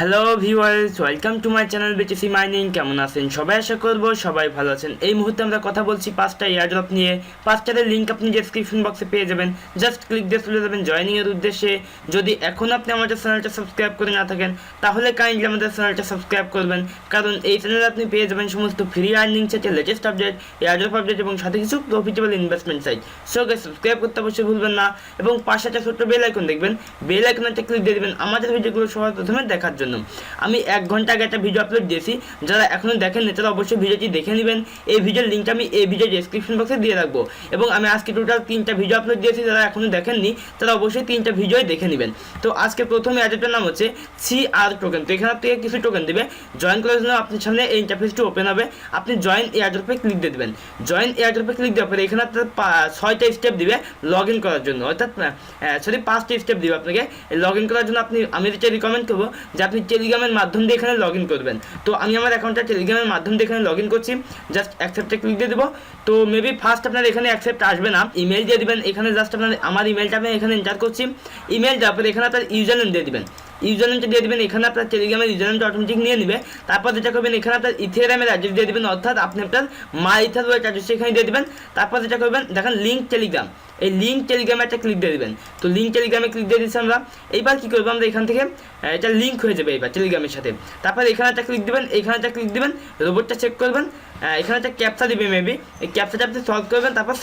Hello viewers, welcome to my channel BTC mining. কেমন আছেন সবাই? আশা করব সবাই ভালো আছেন। এই মুহূর্তে আমরা কথা বলছি 5টা এয়ারড্রপ নিয়ে। 5টার লিঙ্ক আপনি ডেসক্রিপশন বক্সে পেয়ে যাবেন। জাস্ট ক্লিক দিয়ে চলে যাবেন জয়েনিংয়ের উদ্দেশ্যে। যদি এখন আপনি আমাদের চ্যানেলটা সাবস্ক্রাইব করে না থাকেন তাহলে কাইন্ডলি আমাদের চ্যানেলটা সাবস্ক্রাইব করবেন, কারণ এই চ্যানেলে আপনি পেয়ে যাবেন সমস্ত ফ্রি আর্নিং সেটের লেটেস্ট আপডেট, এয়ারড্রপ আপডেট এবং সাথে কিছু profitable investment site. So guys, subscribe করতে অবশ্যই ভুলবেন না এবং পাশে একটা ছোট্ট বেল আইকন দেখবেন, বেল আইকনটা ক্লিক দিয়ে দেবেন আমাদের ভিডিওগুলো সবার প্রথমে দেখার জন্য। আমি 1 ঘন্টা আগে একটা ভিডিও আপলোড দিয়েছি, যারা এখনও দেখেননি তারা অবশ্যই ভিডিওটি দেখে নেবেন। এই ভিডিওর লিঙ্কটা আমি এই ভিডিও ডেসক্রিপশন বক্সে দিয়ে রাখবো। এবং আমি আজকে টোটাল 3টা ভিডিও আপলোড দিয়েছি, যারা এখনও দেখেননি তারা অবশ্যই 3টা ভিডিওই দেখে নেবেন। তো আজকে প্রথম অ্যাড্রপটার নাম হচ্ছে CR টোকেন। তো এখান থেকে কিছু টোকেন দেবে। জয়েন করার জন্য আপনার সামনে এই ইন্টারফেসটি ওপেন হবে। আপনি জয়েন এয়ারড্রপে ক্লিক দিয়ে দেবেন। জয়েন এয়ারড্রপে ক্লিক দেওয়ার পরে এখানে আপনার 6টা স্টেপ দিবে লগ ইন করার জন্য, অর্থাৎ 5টা স্টেপ দিবে আপনাকে লগ ইন করার জন্য। আমি যেটা রিকমেন্ড করবো যে আপনি টেলিগ্রামের মাধ্যম দিয়ে এখানে লগ ইন করবেন। তো আমি আমার অ্যাকাউন্টটা টেলিগ্রামের মাধ্যম দিয়ে এখানে লগ ইন করছি। জাস্ট অ্যাকসেপ্টে ক্লিক দিয়ে দেবো। তো মেবি ফার্স্ট আপনার এখানে অ্যাকসেপ্ট আসবে না, ইমেল দিয়ে দেবেন। এখানে জাস্ট আপনার আমার ইমেলটা আমি এখানে এন্টার করছি। ইমেল দেওয়ার পরে এখানে আপনার ইউজার নেম দিয়ে দেবেন। ইউজার নেমটা দিয়ে দেবেন। এখানে আপনার টেলিগ্রামের ইউজার নেমটা অটোমেটিক নিয়ে নেবে। তারপর যেটা করবেন, এখানে আপনার ইথেরিয়ামের অ্যাড্রেস দিয়ে দেবেন, অর্থাৎ আপনি আপনার মাই ইথার ওয়ালেট অ্যাড্রেসটা এখানে দিয়ে দেবেন। তারপর যেটা করবেন, দেখেন লিঙ্ক টেলিগ্রাম, এই লিঙ্ক টেলিগ্রামে একটা ক্লিক দিয়ে দেবেন। তো লিঙ্ক টেলিগ্রামে ক্লিক দিয়ে দিচ্ছি আমরা। এইবার কী করবো, আমরা এখান থেকে এটা লিঙ্ক হয়ে যাবে এইবার টেলিগ্রামের সাথে। তারপর এখানে একটা ক্লিক দেবেন, এখানে একটা ক্লিক দেবেন, রোবটটা চেক করবেন। এখানে একটা ক্যাপচা দিবে মেবি, এই ক্যাপচাটা আপনি সলভ করবেন। তারপর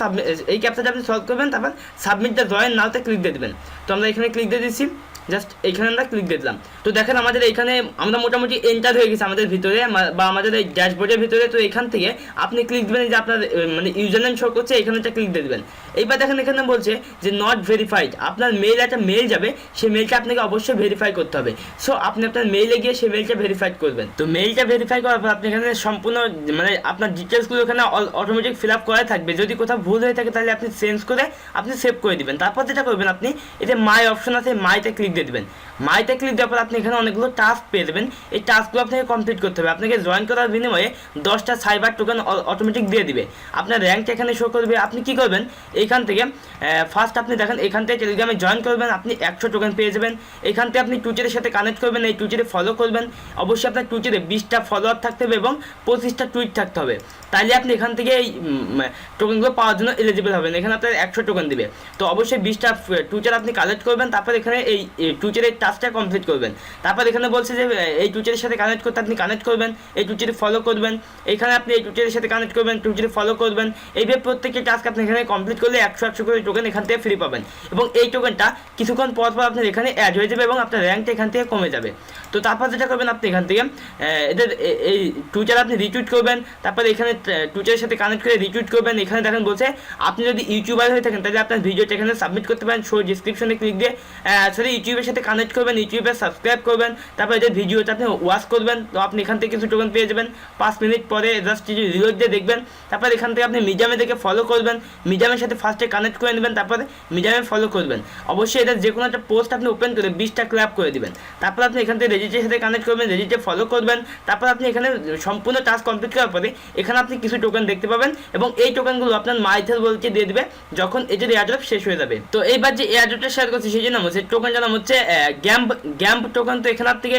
এই ক্যাপচাটা আপনি সলভ করবেন, তারপর সাবমিট দ্য জয়েন নাওতে ক্লিক দিয়ে দেবেন। তো আমরা এখানে ক্লিক দিয়ে দিচ্ছি, জাস্ট এখানে আমরা ক্লিক দিয়ে দিলাম। তো দেখেন আমাদের এখানে আমরা মোটামুটি এন্টার হয়ে গেছি আমাদের ভিতরে বা আমাদের এই ড্যাশবোর্ডের ভিতরে। তো এখান থেকে আপনি ক্লিক দেবেন যে আপনার মানে ইউজার নেম শো করছে, এখানে একটা ক্লিক দিয়ে দেবেন। এইবার দেখেন এখানে বলছে যে নট ভেরিফাইড। আপনার মেইল একটা মেইল যাবে, সেই মেইলটা আপনাকে অবশ্যই ভেরিফাই করতে হবে। সো আপনি আপনার মেইলে গিয়ে সেই মেইলটা ভেরিফাই করবেন। তো মেইলটা ভেরিফাই করার পর আপনি এখানে সম্পূর্ণ মানে আপনার ডিটেলসগুলো এখানে অটোমেটিক ফিল আপ করা থাকবে। যদি কোথাও ভুল হয়ে থাকে তাহলে আপনি চেঞ্জ করে আপনি সেভ করে দিবেন। তারপর যেটা করবেন, আপনি এই যে মাই অপশন আছে, মাইতে ক্লিক দিয়ে দেবেন। মাইতে ক্লিক দেওয়ার পর আপনি এখানে অনেকগুলো টাস্ক পেয়ে যাবেন। এই টাস্কগুলো আপনাকে কমপ্লিট করতে হবে। আপনাকে জয়েন করার বিনিময়ে 10টা সাইবার টোকেন অটোমেটিক দিয়ে দিবে। আপনার র্যাঙ্কটা এখানে শো করবে। আপনি কি করবেন, এইখান থেকে ফার্স্ট আপনি দেখেন এখান থেকে টেলিগ্রামে জয়েন করবেন, আপনি 100 টোকেন পেয়ে যাবেন। এখান থেকে আপনি টুইটারের সাথে কানেক্ট করবেন, এই টুইটারে ফলো করবেন। অবশ্যই আপনার টুইটারে 20টা ফলোয়ার থাকতে হবে এবং 25টা টুইট থাকতে হবে, তাইলে আপনি এখান থেকে এই টোকেনগুলো পাওয়ার জন্য এলিজিবল হবেন। এখানে আপনার 100 টোকেন দিবে। তো অবশ্যই 20টা টুইটার আপনি কালেক্ট করবেন। তারপর এখানে এই টুইটারের টাস্কটা কমপ্লিট করবেন। তারপর এখানে বলছে যে এই টুইটারের সাথে কানেক্ট করতে আপনি কানেক্ট করবেন, এই টুইটারে ফলো করবেন। এখানে আপনি এই টুইটারের সাথে কানেক্ট করবেন, টুইটারে ফলো করবেন। এইভাবে প্রত্যেকটি টাস্ক আপনি এখানে কমপ্লিট করলে 100 করে টোকেন এখান থেকে ফ্রি পাবেন। এবং এই টোকেনটা কিছুক্ষণ পর পর আপনার এখানে অ্যাড হয়ে যাবে এবং আপনার র্যাঙ্কটা এখান থেকে কমে যাবে। তো তারপর যেটা করবেন, আপনি এখান থেকে এদের এই টুইটার আপনি রিটুইট করবেন। তারপর এখানে টুইটারের সাথে কানেক্ট করে রিটুইট করবেন। এখানে দেখেন বলছে আপনি যদি ইউটিউবার হয়ে থাকেন তাহলে আপনার ভিডিওটা এখানে সাবমিট করতে পারেন। শো ডিসক্রিপশনে ক্লিক দিয়ে ইউটিউবের সাথে কানেক্ট করবেন, ইউটিউবে সাবস্ক্রাইব করবেন। তারপর এদের ভিডিওটা আপনি ওয়াচ করবেন। তো আপনি এখান থেকে কিছু টোকেন পেয়ে যাবেন। 5 মিনিট পরে জাস্ট কিছু রিলোড দিয়ে দেখবেন। তারপর এখান থেকে আপনি মিডিয়ামে দেখে ফলো করবেন, মিডিয়ামের সাথে ফার্স্টে কানেক্ট করে নেবেন, তারপরে মিডিয়ামে ফলো করবেন। অবশ্যই এদের যে কোনো একটা পোস্ট আপনি ওপেন করে 20টা ক্ল্যাপ করে দিবেন। তারপর আপনি এখান থেকে রেজিস্ট্রের সাথে কানেক্ট করবেন, রেজিস্ট্রে ফলো করবেন। তারপর আপনি এখানে সম্পূর্ণ টাস্ক কমপ্লিট করার পরে এখানে আপনি কিছু টোকেন দেখতে পাবেন এবং এই টোকেনগুলো আপনার মাইথার বলতে দিয়ে দেবে যখন এটার এয়ারড্রপ শেষ হয়ে যাবে। তো এইবার যে এয়ারড্রপটা শেয়ার করছি সেই নাম হচ্ছে টোকেনটার নাম হচ্ছে গ্যাম্ব টোকেন। তো এখান থেকে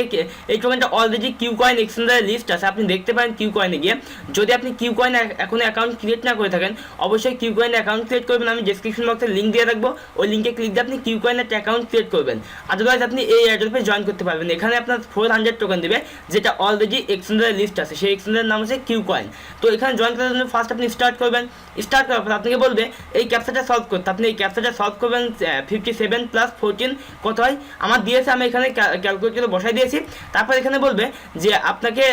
এই টোকেনটা অলরেডি কিউকয়েন এক্সচেঞ্জের লিস্ট আছে, আপনি দেখতে পারেন কিউকয়েনে গিয়ে। যদি আপনি কিউকয়েন এখন অ্যাকাউন্ট ক্রিয়েট না করে থাকেন অবশ্যই কিউকয়েন অ্যাকাউন্ট ক্রিয়েট করবেন। আমি ডেসক্রিপশন বক্সে লিঙ্ক দিয়ে রাখবো, ওই লিঙ্কে ক্লিক দিয়ে আপনি কিউকয়েন একটা অ্যাকাউন্ট ক্রিয়েট করবেন। আদারওয়াইজ আপনি এই এয়ারড্রপে জয়েন করতে পারবেন। এখানে আপনার 400 টোকেন দেবে, যেটা অলরেডি এক্সচেঞ্জের লিস্ট আছে, সেই এক্সচেঞ্জের নাম হচ্ছে কিউকয়েন। তো এখানে জয়েন করার জন্য ফার্স্ট আপনি স্টার্ট করবেন। স্টার্ট করার পর আপনাকে বলবে এই ক্যাপচাটা সলভ করতে। আপনি এই ক্যাপচাটা সলভ করবেন। 57 + 14 কত হয় আমার দিয়েছে, আমি এখানে ক্যালকুলেট করে বসাই দিয়েছি। তারপর এখানে বলবে যে আপনাকে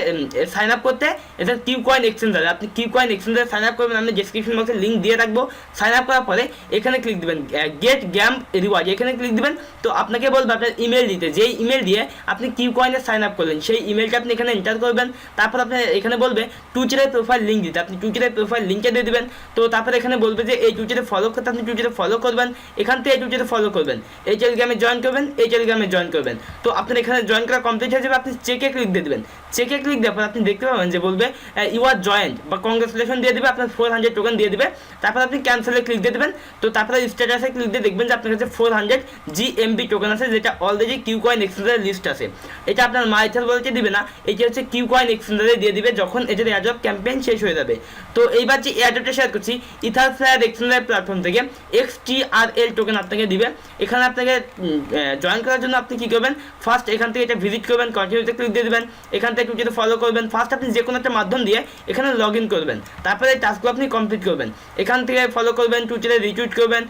সাইন আপ করতে এটা কিউকয়েন এক্সচেঞ্জার, আপনি কিউকয়েন এক্সচেঞ্জারে সাইন আপ করবেন। আমি ডেসক্রিপশন বক্সে লিঙ্ক দিয়ে রাখবো। সাইন আপ করার পরে এখানে ক্লিক দেবেন গেট গ্যাম্ব রিওয়ার্ড, এখানে ক্লিক দেবেন। তো আপনাকে বলবে আপনার ইমেল দিতে, যেই ইমেল দিয়ে আপনি কিউকয়েনে সাইন আপ করলেন সেই ইমেলটা আপনি এখানে এন্টার করবেন। তারপর আপনি এখানে বলবে টুইটারের প্রোফাইল লিঙ্ক দিতে, আপনি টুইটারের প্রোফাইল লিঙ্কে দিয়ে দেবেন। তো তারপরে এখানে বলবে যে এই টুইটারে ফলো করতে, আপনি টুইটারে ফলো করবেন। এখান থেকে টুইটারে ফলো করবেন, এই টেলিগ্রামে জয়েন করবেন, এই টেলিগ্রামে জয়েন করবেন। তো আপনার এখানে জয়েন করা কমপ্লিট হয়ে যাবে, আপনি চেকে ক্লিক দিয়ে দেবেন। চেকে ক্লিক দেওয়ার পর আপনি দেখতে পাবেন যে বলবে ইউ আর জয়েন্ট বা কংগ্রেচুলেশন দিয়ে দেবে, আপনার 400 টোকেন দিয়ে দেবে। তারপর আপনি ক্যান্সেলে ক্লিক দিয়ে দেবেন। তো তারপরে স্ট্যাটাসে ক্লিক দিয়ে দেখবেন যে আপনার কাছে 400 GMB টোকেন আছে, যেটা অলরেডি কিউকয়েন এক্সচেঞ্জের লিস্ট আছে। এটা আপনার মাইথেল বলতে দিবে না, এটা হচ্ছে কিউকয়েন এক্সচেঞ্জে দিয়ে দিবে যখন এটার এয়ারড্রপ ক্যাম্পেইন শেষ হয়ে যাবে। তো এইবার যে এয়ারড্রপটা শেয়ার করছি EtherFlyer এক্সচেঞ্জের প্ল্যাটফর্ম থেকে XTRL টোকেন আপনাকে দিবে। এখানে আপনাকে জয়েন করার জন্য আপনি কী করবেন, ফার্স্ট এখান থেকে এটা ভিজিট করবেন, কন্টিনিউতে ক্লিক দিয়ে দেবেন, এখান থেকে টুইটারে ফলো করবেন। ফার্স্ট আপনি যে কোনো একটা মাধ্যম দিয়ে এখানে লগ ইন করবেন, তারপরে এই টাস্কগুলো আপনি কমপ্লিট করবেন। এখান থেকে ফলো করবেন, টুইটারে রিটুইট করবেন,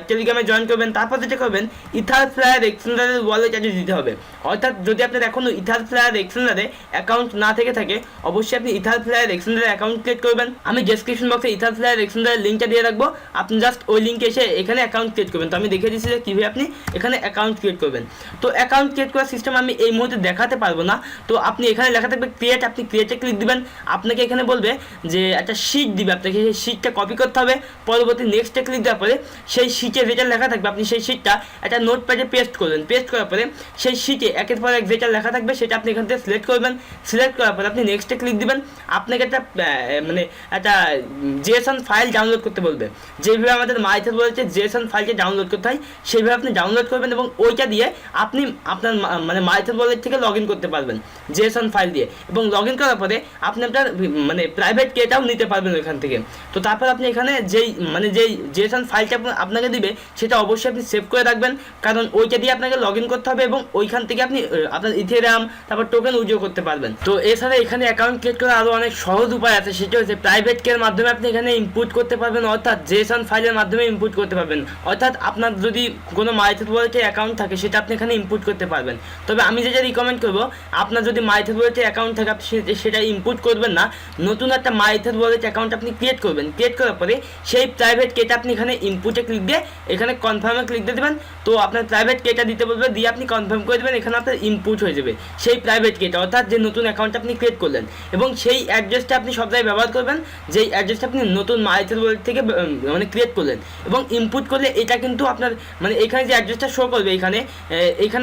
টেলিগ্রামে জয়েন করবেন। তারপর যেটা করবেন EtherFlyer এক্সচেঞ্জের ওয়ালেট চার্জেস দিতে হবে। অর্থাৎ যদি আপনার এখনও EtherFlyer এক্সচেঞ্জারে অ্যাকাউন্ট না থেকে থাকে, অবশ্যই আপনি EtherFlyer এক্সচেঞ্জারে অ্যাকাউন্ট ক্রিয়েট করবেন। আমি ডেসক্রিপশন বক্সে EtherFlyer এক্সচেঞ্জারের লিঙ্কটা দিয়ে রাখবো, আপনি জাস্ট ওই লিঙ্কে এসে এখানে অ্যাকাউন্ট ক্রিয়েট করবেন। তো আমি দেখিয়ে দিচ্ছি যে কীভাবে আপনি এখানে অ্যাকাউন্ট ক্রিয়েট করবেন। তো অ্যাকাউন্ট ক্রিয়েট করার সিস্টেম আমি এই মুহূর্তে দেখাতে পারবো না। তো আপনি এখানে লেখা থাকবে ক্রিয়েট, আপনি ক্রিয়েটে ক্লিক দিবেন। আপনাকে এখানে বলবে যে একটা শিট দিবে, আপনাকে সেই শিটটা কপি করতে হবে। পরবর্তী নেক্সটে ক্লিক দেওয়ার পরে সেই শিটে যেটা লেখা থাকবে আপনি সেই শিটটা একটা নোটপ্যাডে পেস্ট করবেন। পেস্ট করার পরে সেই শিটে একের পর এক যেটা লেখা থাকবে সেটা আপনি এখান থেকে সিলেক্ট করবেন। সিলেক্ট করার পরে আপনি নেক্সটে ক্লিক দিবেন। আপনাকে একটা একটা জেএসএন ফাইল ডাউনলোড করতে বলবে। যেভাবে আমাদের মাইথেল বলেছে জেএসএন ফাইলটা ডাউনলোড করতে হয়, সেইভাবে আপনি ডাউনলোড করবেন এবং ওইটা দিয়ে আপনি আপনার মাইথেল ওয়ালেট থেকে লগ ইন করতে পারবেন জেএসএন ফাইল দিয়ে। এবং লগ ইন করার পরে আপনি আপনার প্রাইভেট কেটাও নিতে পারবেন ওইখান থেকে। তো তারপর আপনি এখানে যেই জেএসএন ফাইলটা আপনাকে দিবে সেটা অবশ্যই আপনি সেভ করে রাখবেন, কারণ ওইটা দিয়ে আপনাকে লগ ইন করতে হবে এবং ওইখান থেকে আপনি আপনার ইথেরিয়াম তারপর টোকেন উইথড্র করতে পারবেন। তো এছাড়া এখানে অ্যাকাউন্ট ক্রিয়েট করার আরও অনেক সহজ উপায় আছে, সেটা হচ্ছে প্রাইভেট কের মাধ্যমে আপনি এখানে ইনপুট করতে পারবেন, অর্থাৎ জেএসএন ফাইলের মাধ্যমে ইনপুট করতে পারবেন। অর্থাৎ আপনার যদি কোনো মাইথেল ওয়ালেটে অ্যাকাউন্ট থাকে সেটা আপনি এখানে ইনপুট করতে পারবেন। তবে আমি যেটা রিকমেন্ড করবো, আপনার যদি মাইথেল ওয়ালেটে অ্যাকাউন্ট থাকে আপনি সেটা ইনপুট করবেন না, নতুন একটা মাইথেল ওয়ালেট অ্যাকাউন্ট আপনি ক্রিয়েট করবেন। ক্রিয়েট করার পরে সেই প্রাইভেট কেটা আপনি এখানে ইনপুটে ক্লিক দিয়ে এখানে কনফার্মে ক্লিক দিয়ে দেবেন। তো আপনার প্রাইভেট কেটা দিতে বলবে, দিয়ে আপনি কনফার্ম করে দেবেন, এখানে আপনার ইনপুট হয়ে যাবে সেই প্রাইভেট কেটা, অর্থাৎ যে নতুন অ্যাকাউন্ট আপনি ক্রিয়েট করলেন। এবং সেই অ্যাড্রেসটা আপনি সব জায়গায় ব্যবহার করবেন, যেই অ্যাড্রেসটা আপনি নতুন মাইথেল ওয়ালেট থেকে ক্রিয়েট করলেন। এবং ইনপুট করলে এটা কিন্তু আপনার এখানে যে অ্যাড্রেসটা শো করবে, এখানে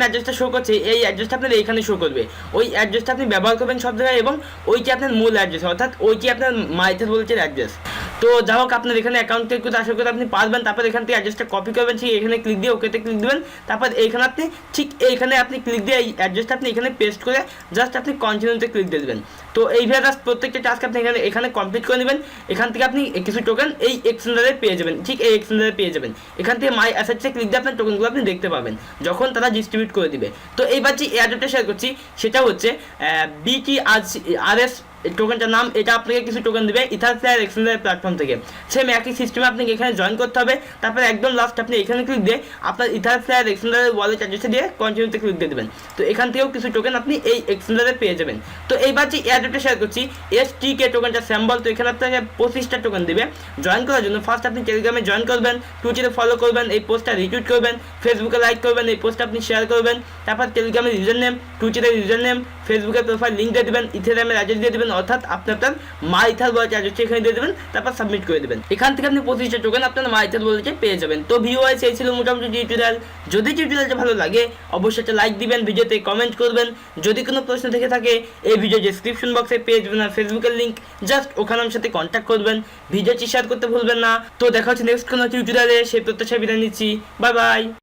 অ্যাড্রেসটা শো করছে, এই অ্যাড্রেসটা আপনার এখানে শো করবে। ওই অ্যাড্রেসটা আপনি ব্যবহার করবেন সব জায়গায় এবং ওইটি আপনার মূল অ্যাড্রেস, অর্থাৎ ওইটি আপনার মাইথেল ওয়ালেটের অ্যাড্রেস। তো যাই হোক, আপনার এখানে অ্যাকাউন্ট ক্রিয়েট করতে আশা করি আপনি পারবেন। তারপর এখান থেকে অ্যাড্রেসটা কপি করবেন, ঠিক এখানে ক্লিক দিয়ে ওকেতে ক্লিক দেবেন। তারপর এইখানে আপনি ঠিক এইখানে আপনি ক্লিক দিয়ে এই অ্যাড্রেসটা আপনি এখানে পেস্ট করে জাস্ট আপনি কন্টিনিউতে ক্লিক দিয়ে দেবেন। তো এইভাবে জাস্ট প্রত্যেকটা টাস্ক আপনি এখানে কমপ্লিট করে নেবেন। এখান থেকে আপনি কিছু টোকেন এই এক্সচেঞ্জারে পেয়ে যাবেন, ঠিক এই এক্সচেঞ্জারে পেয়ে যাবেন। এখান থেকে মাই অ্যাসেটসে ক্লিক দিয়ে আপনার টোকেনগুলো আপনি দেখতে পাবেন যখন তারা ডিস্ট্রিবিউট করে দিবে। তো এইবার যে এয়ারড্রপটা শেয়ার করছি সেটা হচ্ছে BTRS টোকেনটার নাম। এটা আপনাকে কিছু টোকেন দেবে EtherFlyer এক্সচেঞ্জের প্ল্যাটফর্ম থেকে। সেম একই সিস্টেমে আপনাকে এখানে জয়েন করতে হবে। তারপরে একদম লাস্ট আপনি এখানে ক্লিক দিয়ে আপনার EtherFlyer এক্সচেঞ্জের ওয়ালেট অ্যাড্রেসে দিয়ে কন্টিনিউতে ক্লিক দিয়ে দেবেন। তো এখান থেকেও কিছু টোকেন আপনি এই এক্সচেঞ্জারে পেয়ে যাবেন। তো এইবার যে এয়ারড্রপটা শেয়ার করছি STK টোকেনটা স্যাম্বল। তো এখানে আপনাকে 25টা টোকেন দেবে। জয়েন করার জন্য ফার্স্ট আপনি টেলিগ্রামে জয়েন করবেন, টুইটারে ফলো করবেন, এই পোস্টটা রিটুইট করবেন, ফেসবুকে লাইক করবেন, এই পোস্টটা আপনি শেয়ার করবেন। তারপর টেলিগ্রামের ইউজার নেম, টুইটারের ইউজার নেম, ফেসবুকের প্রোফাইল লিঙ্ক দিয়ে দেবেন, ইথেরিয়ামের অ্যাড্রেস দিয়ে দেবেন, অর্থাৎ আপনি আপনার মাইথেল ওয়ালেট অ্যাড্রেসটা এখানে দিয়ে দেবেন। তারপর সাবমিট করে দেবেন। এখান থেকে আপনি 25টা টোকেন আপনার মাইথেল ওয়ালেটে পেয়ে যাবেন। তো ভিউয়ার্স, এই ছিল মোটামুটি টিউটোরিয়াল। যদি টিউটোরিয়ালটা ভালো লাগে অবশ্যই একটা লাইক দিবেন, ভিডিওতে কমেন্ট করবেন। যদি কোনো প্রশ্ন থেকে থাকে এই ভিডিও ডেসক্রিপশন বক্সে পেয়ে যাবেন আর ফেসবুকের লিঙ্ক, জাস্ট ওখানে আমার সাথে কন্ট্যাক্ট করবেন। ভিডিওটি শেয়ার করতে ভুলবেন না। তো দেখা হচ্ছে নেক্সট কোনো টিউটোরিয়ালে, সেই প্রত্যাশায় বিদায় নিচ্ছি। Bye bye.